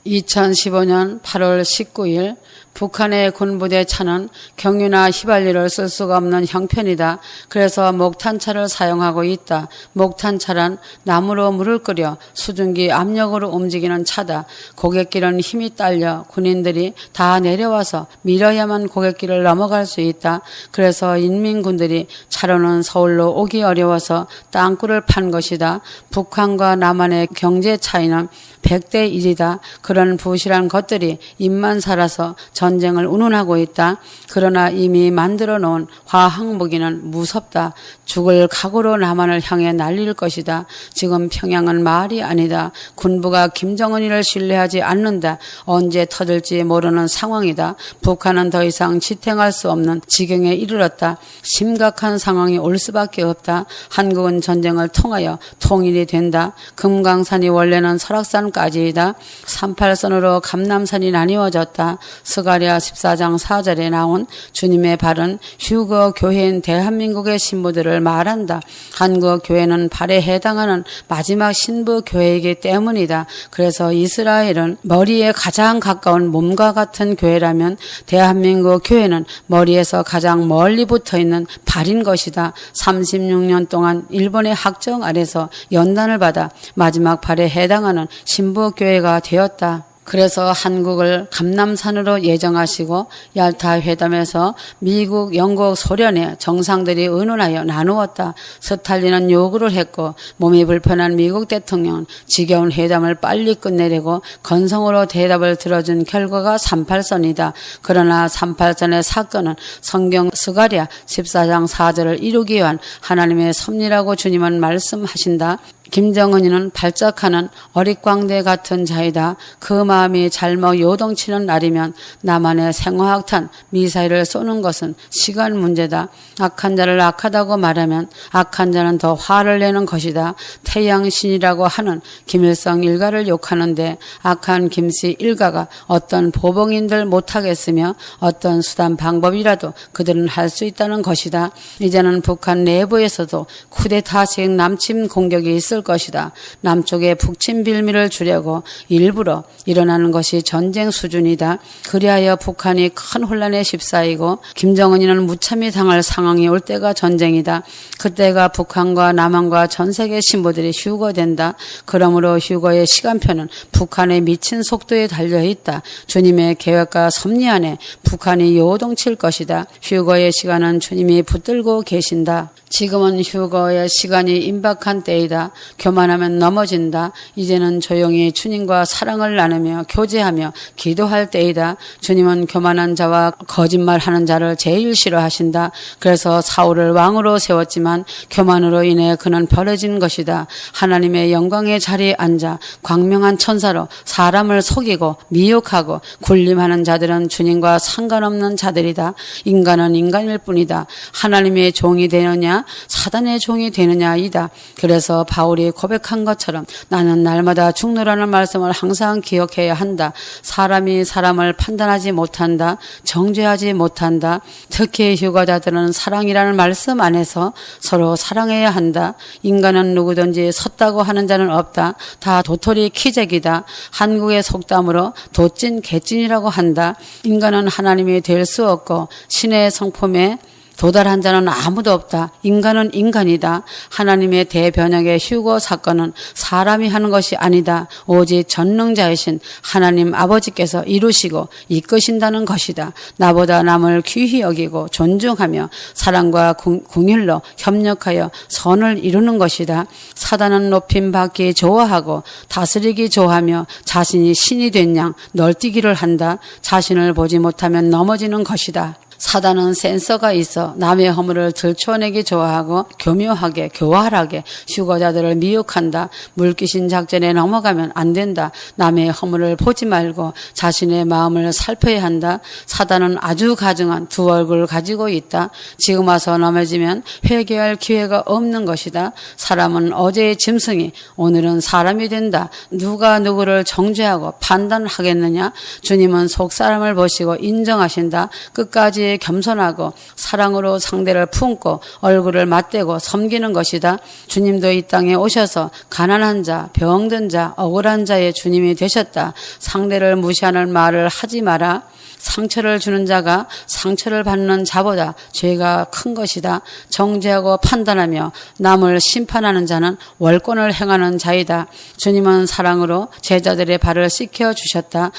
2015년 8월 19일 북한의 군부대 차는 경유나 휘발유를 쓸 수가 없는 형편이다. 그래서 목탄차를 사용하고 있다. 목탄차란 나무로 물을 끓여 수증기 압력으로 움직이는 차다. 고갯길은 힘이 딸려 군인들이 다 내려와서 밀어야만 고갯길을 넘어갈 수 있다. 그래서 인민군들이 차로는 서울로 오기 어려워서 땅굴을 판 것이다. 북한과 남한의 경제 차이는 100대 1이다. 그런 부실한 것들이 입만 살아서 전쟁을 운운하고 있다. 그러나 이미 만들어 놓은 화학무기는 무섭다. 죽을 각오로 남한을 향해 날릴 것이다. 지금 평양은 말이 아니다. 군부가 김정은이를 신뢰하지 않는다. 언제 터질지 모르는 상황이다. 북한은 더 이상 지탱할 수 없는 지경에 이르렀다. 심각한 상황이 올 수밖에 없다. 한국은 전쟁을 통하여 통일이 된다. 금강산이 원래는 설악산까지이다. 38선으로 감남산이 나뉘어졌다. 스가랴 14장 4절에 나온 주님의 발은 휴거 교회인 대한민국의 신부들을 말한다. 한국 교회는 발에 해당하는 마지막 신부 교회이기 때문이다. 그래서 이스라엘은 머리에 가장 가까운 몸과 같은 교회라면 대한민국 교회는 머리에서 가장 멀리 붙어 있는 발인 것이다. 36년 동안 일본의 학정 아래서 연단을 받아 마지막 발에 해당하는 신부 교회가 되었다. 그래서 한국을 감남산으로 예정하시고 얄타 회담에서 미국, 영국, 소련의 정상들이 의논하여 나누었다. 스탈린은 요구를 했고 몸이 불편한 미국 대통령은 지겨운 회담을 빨리 끝내려고 건성으로 대답을 들어준 결과가 38선이다. 그러나 38선의 사건은 성경 스가랴 14장 4절을 이루기 위한 하나님의 섭리라고 주님은 말씀하신다. 김정은이는 발작하는 어릿광대 같은 자이다. 그 마음이 잘못 요동치는 날이면 남한의 생화학탄 미사일을 쏘는 것은 시간 문제다. 악한 자를 악하다고 말하면 악한 자는 더 화를 내는 것이다. 태양신이라고 하는 김일성 일가를 욕하는데 악한 김씨 일가가 어떤 보복인들 못하겠으며 어떤 수단 방법이라도 그들은 할 수 있다는 것이다. 이제는 북한 내부에서도 쿠데타식 남침 공격이 있을 것이다. 남쪽의 북침 빌미를 주려고 일부러 일어나는 것이 전쟁 수준이다. 그리하여 북한이 큰 혼란에 휩싸이고 김정은이는 무참히 당할 상황이 올 때가 전쟁이다. 그때가 북한과 남한과 전 세계 신부들이 휴거된다. 그러므로 휴거의 시간표는 북한의 미친 속도에 달려있다. 주님의 계획과 섭리 안에 북한이 요동칠 것이다. 휴거의 시간은 주님이 붙들고 계신다. 지금은 휴거의 시간이 임박한 때이다. 교만하면 넘어진다. 이제는 조용히 주님과 사랑을 나누며 교제하며 기도할 때이다. 주님은 교만한 자와 거짓말하는 자를 제일 싫어하신다. 그래서 사울을 왕으로 세웠지만 교만으로 인해 그는 버려진 것이다. 하나님의 영광의 자리에 앉아 광명한 천사로 사람을 속이고 미혹하고 굴림하는 자들은 주님과 상관없는 자들이다. 인간은 인간일 뿐이다. 하나님의 종이 되느냐 사단의 종이 되느냐이다. 그래서 바울이 고백한 것처럼 나는 날마다 죽노라는 말씀을 항상 기억해야 한다. 사람이 사람을 판단하지 못한다. 정죄하지 못한다. 특히 휴거자들은 사랑이라는 말씀 안에서 서로 사랑해야 한다. 인간은 누구든지 섰다고 하는 자는 없다. 다 도토리 키재기다. 한국의 속담으로 도찐 개찐이라고 한다. 인간은 하나님이 될 수 없고 신의 성품에 도달한 자는 아무도 없다. 인간은 인간이다. 하나님의 대변혁의 휴거 사건은 사람이 하는 것이 아니다. 오직 전능자이신 하나님 아버지께서 이루시고 이끄신다는 것이다. 나보다 남을 귀히 여기고 존중하며 사랑과 궁율로 협력하여 선을 이루는 것이다. 사단은 높임받기 좋아하고 다스리기 좋아하며 자신이 신이 된 양 널뛰기를 한다. 자신을 보지 못하면 넘어지는 것이다. 사단은 센서가 있어 남의 허물을 들춰내기 좋아하고 교묘하게 교활하게 휴거자들을 미혹한다. 물귀신 작전에 넘어가면 안 된다. 남의 허물을 보지 말고 자신의 마음을 살펴야 한다. 사단은 아주 가증한 두 얼굴을 가지고 있다. 지금 와서 넘어지면 회개할 기회가 없는 것이다. 사람은 어제의 짐승이 오늘은 사람이 된다. 누가 누구를 정죄하고 판단하겠느냐. 주님은 속사람을 보시고 인정하신다. 끝까지 겸손히 겸손하고 사랑으로 상대를 품고 얼굴을 맞대고 섬기는 것이다. 주님도 이 땅에 오셔서 가난한 자, 병든 자, 억울한 자의 주님이 되셨다. 상대를 무시하는 말을 하지 마라. 상처를 주는 자가 상처를 받는 자보다 죄가 큰 것이다. 정죄하고 판단하며 남을 심판하는 자는 월권을 행하는 자이다. 주님은 사랑으로 제자들의 발을 씻겨 주셨다.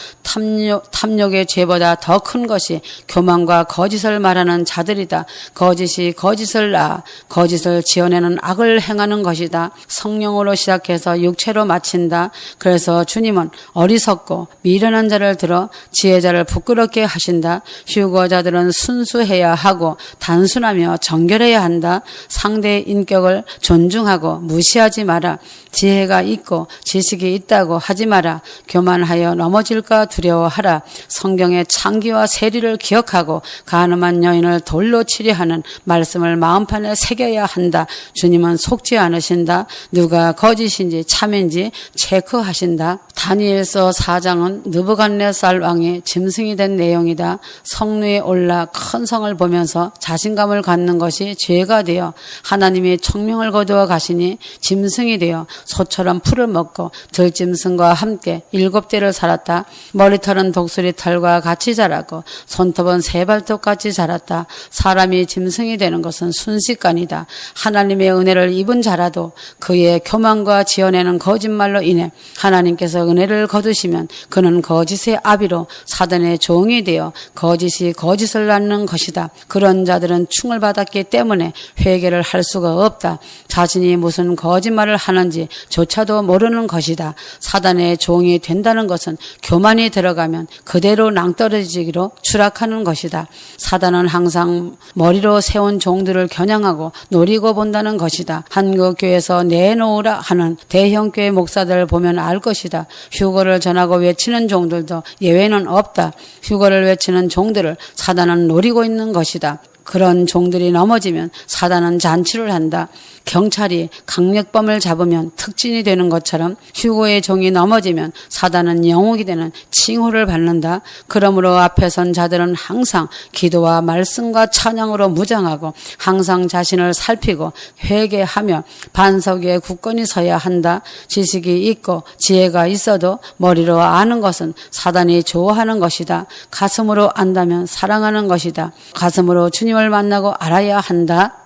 탐욕의 죄보다 더 큰 것이 교만과 거짓을 말하는 자들이다. 거짓이 거짓을 낳아 거짓을 지어내는 악을 행하는 것이다. 성령으로 시작해서 육체로 마친다. 그래서 주님은 어리석고 미련한 자를 들어 지혜자를 부끄럽게 하신다. 휴거자들은 순수해야 하고 단순하며 정결해야 한다. 상대의 인격을 존중하고 무시하지 마라. 지혜가 있고 지식이 있다고 하지 마라. 교만하여 넘어질까 두려워하라. 성경의 창기와 세리를 기억하고 가늠한 여인을 돌로 치려 하는 말씀을 마음판에 새겨야 한다. 주님은 속지 않으신다. 누가 거짓인지 참인지 체크하신다. 다니엘서 4장은 느부갓네살 왕이 짐승이 된 내용이다. 성루에 올라 큰 성을 보면서 자신감을 갖는 것이 죄가 되어 하나님이 총명을 거두어 가시니 짐승이 되어 소처럼 풀을 먹고 들짐승과 함께 7대를 살았다. 머리털은 독수리 털과 같이 자라고 손톱은 새발톱같이 자랐다. 사람이 짐승이 되는 것은 순식간이다. 하나님의 은혜를 입은 자라도 그의 교만과 지어내는 거짓말로 인해 하나님께서 은혜를 거두시면 그는 거짓의 아비로 사단의 종이 되어 거짓이 거짓을 낳는 것이다. 그런 자들은 충을 받았기 때문에 회개를 할 수가 없다. 자신이 무슨 거짓말을 하는지 조차도 모르는 것이다. 사단의 종이 된다는 것은 교만이 들어가면 그대로 낭떠러지기로 추락하는 것이다. 사단은 항상 머리로 세운 종들을 겨냥하고 노리고 본다는 것이다. 한국교회에서 내놓으라 하는 대형교회 목사들을 보면 알 것이다. 휴거를 전하고 외치는 종들도 예외는 없다. 휴거를 외치는 종들을 사단은 노리고 있는 것이다. 그런 종들이 넘어지면 사단은 잔치를 한다. 경찰이 강력범을 잡으면 특진이 되는 것처럼 휴거의 종이 넘어지면 사단은 영웅이 되는 칭호를 받는다. 그러므로 앞에 선 자들은 항상 기도와 말씀과 찬양으로 무장하고 항상 자신을 살피고 회개하며 반석 위에 굳건히 서야 한다. 지식이 있고 지혜가 있어도 머리로 아는 것은 사단이 좋아하는 것이다. 가슴으로 안다면 사랑하는 것이다. 가슴으로 주님을 만나고 알아야 한다.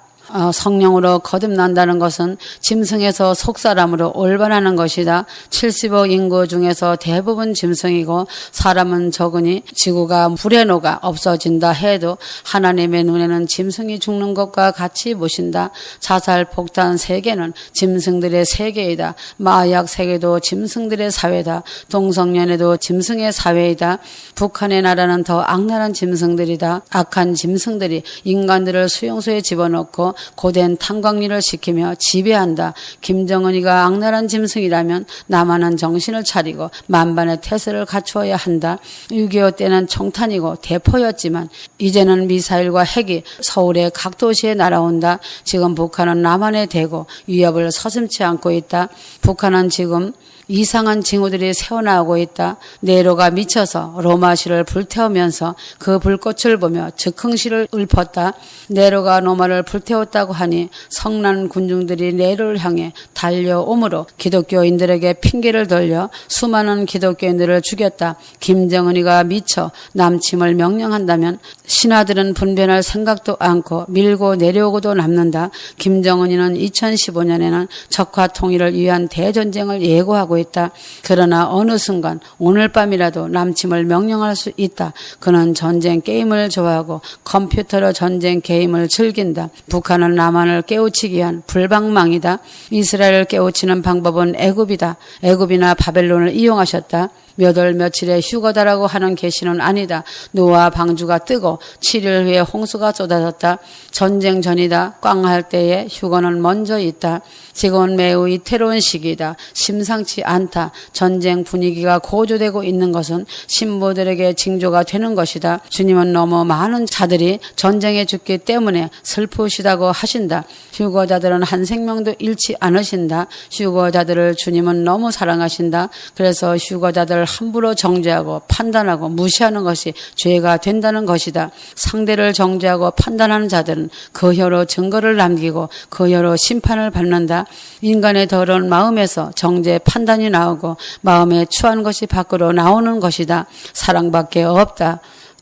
성령으로 거듭난다는 것은 짐승에서 속사람으로 올바라는 것이다. 70억 인구 중에서 대부분 짐승이고 사람은 적으니 지구가 불에 녹아 없어진다 해도 하나님의 눈에는 짐승이 죽는 것과 같이 보신다. 자살 폭탄 세계는 짐승들의 세계이다. 마약 세계도 짐승들의 사회다. 동성연애도 짐승의 사회이다. 북한의 나라는 더 악랄한 짐승들이다. 악한 짐승들이 인간들을 수용소에 집어넣고 고된 탄광일을 시키며 지배한다. 김정은이가 악랄한 짐승이라면 남한은 정신을 차리고 만반의 태세를 갖추어야 한다. 6.25 때는 총탄이고 대포였지만 이제는 미사일과 핵이 서울의 각 도시에 날아온다. 지금 북한은 남한에 대고 위협을 서슴지 않고 있다. 북한은 지금 이상한 징후들이 새어나오고 있다. 네로가 미쳐서 로마시를 불태우면서 그 불꽃을 보며 즉흥시를 읊었다. 네로가 로마를 불태웠다고 하니 성난 군중들이 네로를 향해 달려오므로 기독교인들에게 핑계를 돌려 수많은 기독교인들을 죽였다. 김정은이가 미쳐 남침을 명령한다면 신하들은 분변할 생각도 않고 밀고 내려오고도 남는다. 김정은이는 2015년에는 적화 통일을 위한 대전쟁을 예고하고 있다. 그러나 어느 순간 오늘 밤이라도 남침을 명령할 수 있다. 그는 전쟁 게임을 좋아하고 컴퓨터로 전쟁 게임을 즐긴다. 북한은 남한을 깨우치기 위한 불방망이다. 이스라엘을 깨우치는 방법은 애굽이다. 애굽이나 바벨론을 이용하셨다. 몇 월 며칠의 휴거다라고 하는 계시는 아니다. 노아 방주가 뜨고 7일 후에 홍수가 쏟아졌다. 전쟁 전이다. 꽝할 때에 휴거는 먼저 있다. 지금은 매우 이태로운 시기이다. 심상치 않다. 전쟁 분위기가 고조되고 있는 것은 신부들에게 징조가 되는 것이다. 주님은 너무 많은 자들이 전쟁에 죽기 때문에 슬프시다고 하신다. 휴거자들은 한 생명도 잃지 않으신다. 휴거자들을 주님은 너무 사랑하신다. 그래서 휴거자들 함부로 정죄하고 판단하고 무시하는 것이 죄가 된다는 것이다. 상대를 정죄하고 판단하는 자들은 그 혀로 증거를 남기고 그 혀로 심판을 받는다. 인간의 더러운 마음에서 정죄 판단이 나오고 마음에 추한 것이 밖으로 나오는 것이다. 사랑밖에 없다.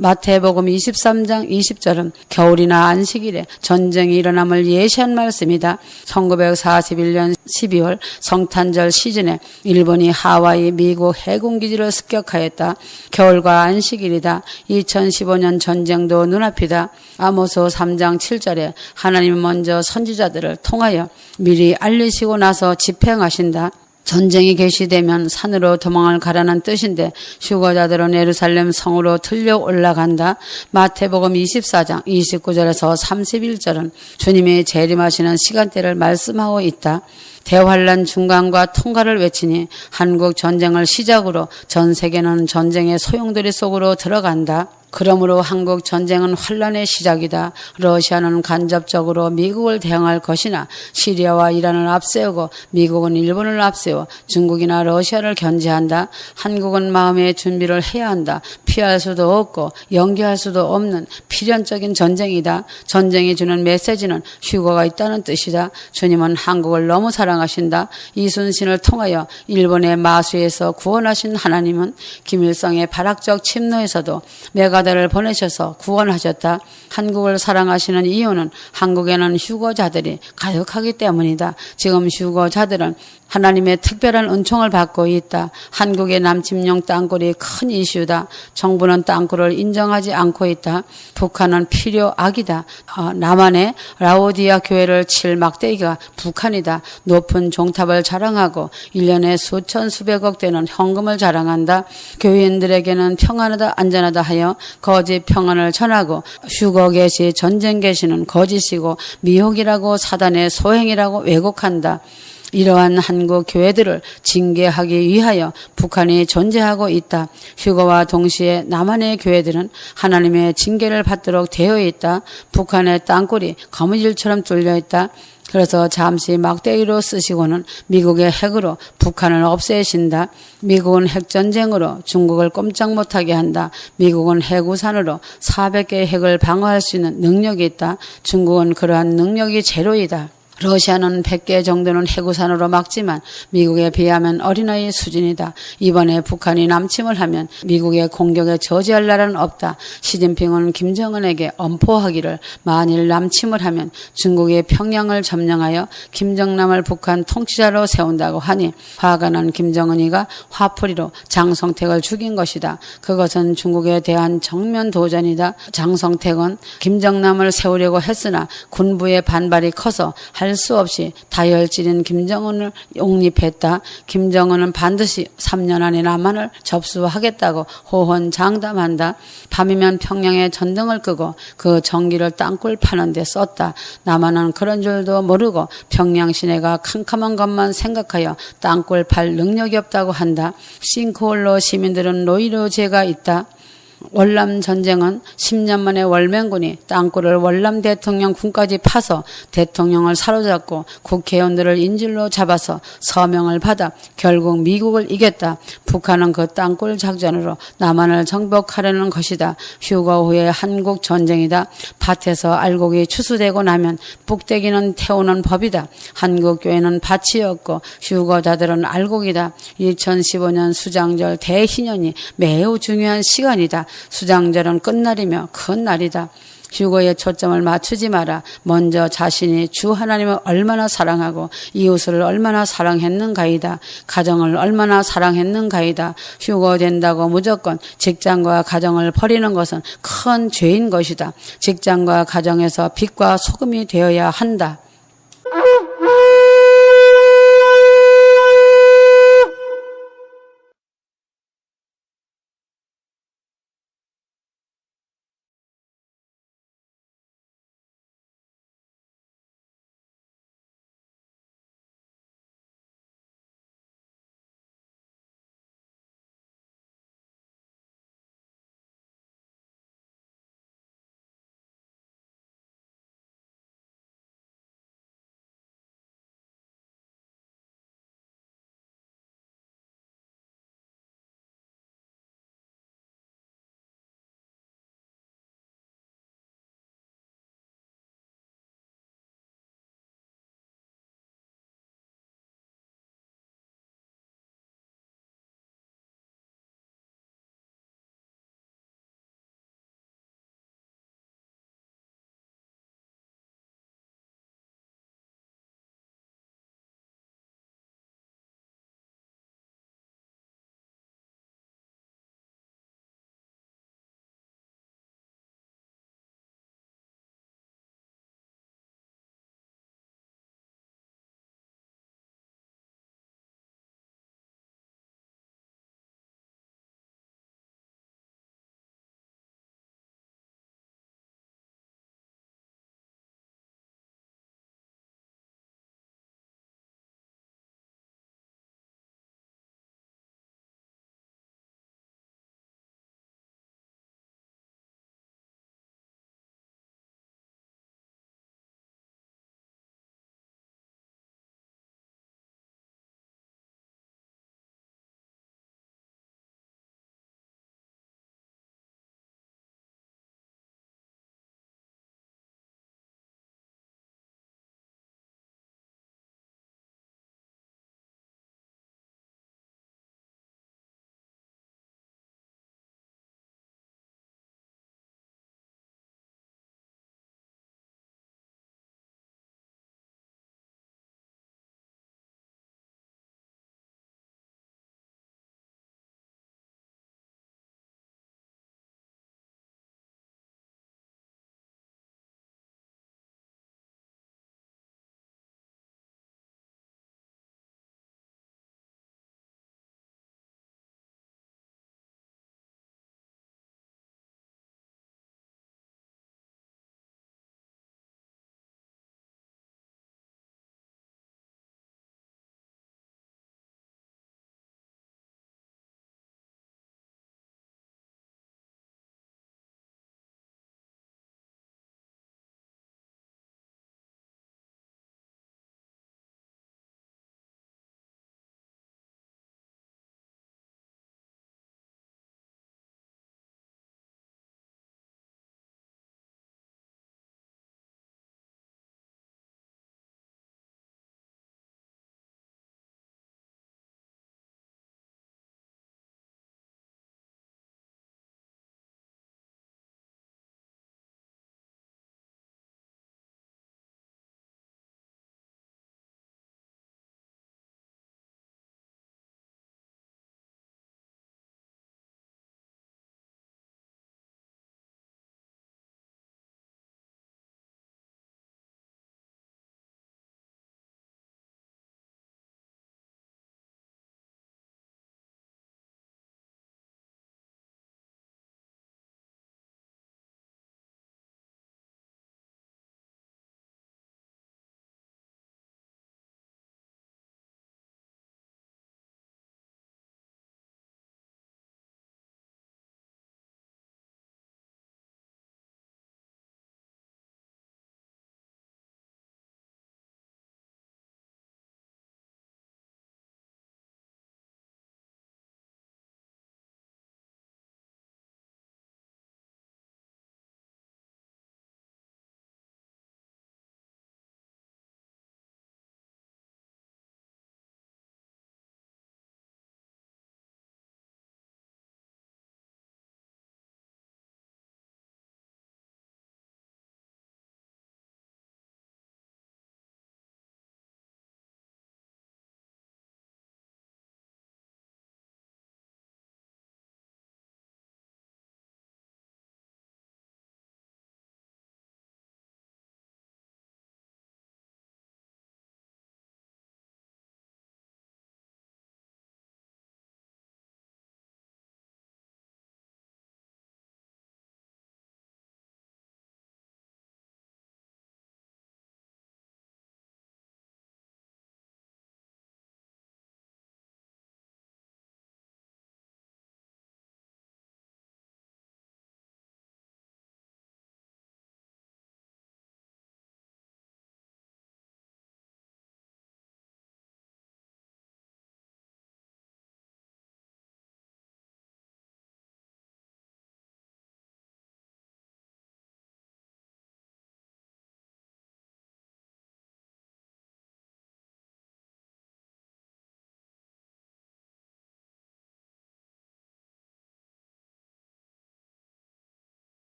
마태복음 23장 20절은 겨울이나 안식일에 전쟁이 일어남을 예시한 말씀이다. 1941년 12월 성탄절 시즌에 일본이 하와이 미국 해군기지를 습격하였다. 겨울과 안식일이다. 2015년 전쟁도 눈앞이다. 아모스 3장 7절에 하나님은 먼저 선지자들을 통하여 미리 알리시고 나서 집행하신다. 전쟁이 개시되면 산으로 도망을 가라는 뜻인데 휴거자들은 예루살렘 성으로 들려 올라간다. 마태복음 24장 29절에서 31절은 주님이 재림하시는 시간대를 말씀하고 있다. 대환란 중간과 통과를 외치니 한국 전쟁을 시작으로 전 세계는 전쟁의 소용돌이 속으로 들어간다. 그러므로 한국 전쟁은 환란의 시작이다. 러시아는 간접적으로 미국을 대항할 것이나 시리아와 이란을 앞세우고 미국은 일본을 앞세워 중국이나 러시아를 견제한다. 한국은 마음의 준비를 해야 한다. 피할 수도 없고 연기할 수도 없는 필연적인 전쟁이다. 전쟁이 주는 메시지는 휴거가 있다는 뜻이다. 주님은 한국을 너무 사랑하신다. 이순신을 통하여 일본의 마수에서 구원하신 하나님은 김일성의 발악적 침노에서도 메가더를 보내셔서 구원하셨다. 한국을 사랑하시는 이유는 한국에는 휴거자들이 가득하기 때문이다. 지금 휴거자들은 하나님의 특별한 은총을 받고 있다. 한국의 남침용 땅굴이 큰 이슈다. 정부는 땅굴을 인정하지 않고 있다. 북한은 필요악이다. 남한의 라오디아 교회를 칠 막대기가 북한이다. 높은 종탑을 자랑하고 1년에 수천 수백억 되는 현금을 자랑한다. 교인들에게는 평안하다 안전하다 하여 거짓 평안을 전하고 휴거 계시 전쟁 계시는 거짓이고 미혹이라고 사단의 소행이라고 왜곡한다. 이러한 한국 교회들을 징계하기 위하여 북한이 존재하고 있다. 휴거와 동시에 남한의 교회들은 하나님의 징계를 받도록 되어 있다. 북한의 땅굴이 거미줄처럼 뚫려 있다. 그래서 잠시 막대기로 쓰시고는 미국의 핵으로 북한을 없애신다. 미국은 핵전쟁으로 중국을 꼼짝 못하게 한다. 미국은 핵우산으로 400개의 핵을 방어할 수 있는 능력이 있다. 중국은 그러한 능력이 제로이다. 러시아는 100개 정도는 해구산으로 막지만 미국에 비하면 어린아이 수준이다. 이번에 북한이 남침을 하면 미국의 공격에 저지할 나라는 없다. 시진핑은 김정은에게 엄포하기를 만일 남침을 하면 중국이 평양을 점령하여 김정남을 북한 통치자로 세운다고 하니 화가 난 김정은이가 화풀이로 장성택을 죽인 것이다. 그것은 중국에 대한 정면 도전이다. 장성택은 김정남을 세우려고 했으나 군부의 반발이 커서 할 수 없이 다혈질인 김정은을 용립했다. 김정은은 반드시 3년 안에 남한을 접수하겠다고 호언장담한다. 밤이면 평양에 전등을 끄고 그 전기를 땅굴 파는 데 썼다. 남한은 그런 줄도 모르고 평양 시내가 캄캄한 것만 생각하여 땅굴 팔 능력이 없다고 한다. 싱크홀로 시민들은 노이로제가 있다. 월남 전쟁은 10년 만에 월맹군이 땅굴을 월남 대통령 군까지 파서 대통령을 사로잡고 국회의원들을 인질로 잡아서 서명을 받아 결국 미국을 이겼다. 북한은 그 땅굴 작전으로 남한을 정복하려는 것이다. 휴거 후의 한국 전쟁이다. 밭에서 알곡이 추수되고 나면 뿍대기는 태우는 법이다. 한국 교회는 밭이었고 휴거자들은 알곡이다. 2015년 수장절 대희년이 매우 중요한 시간이다. 수장절은 끝날이며 큰 날이다. 휴거에 초점을 맞추지 마라. 먼저 자신이 주 하나님을 얼마나 사랑하고 이웃을 얼마나 사랑했는가이다. 가정을 얼마나 사랑했는가이다. 휴거된다고 무조건 직장과 가정을 버리는 것은 큰 죄인 것이다. 직장과 가정에서 빛과 소금이 되어야 한다.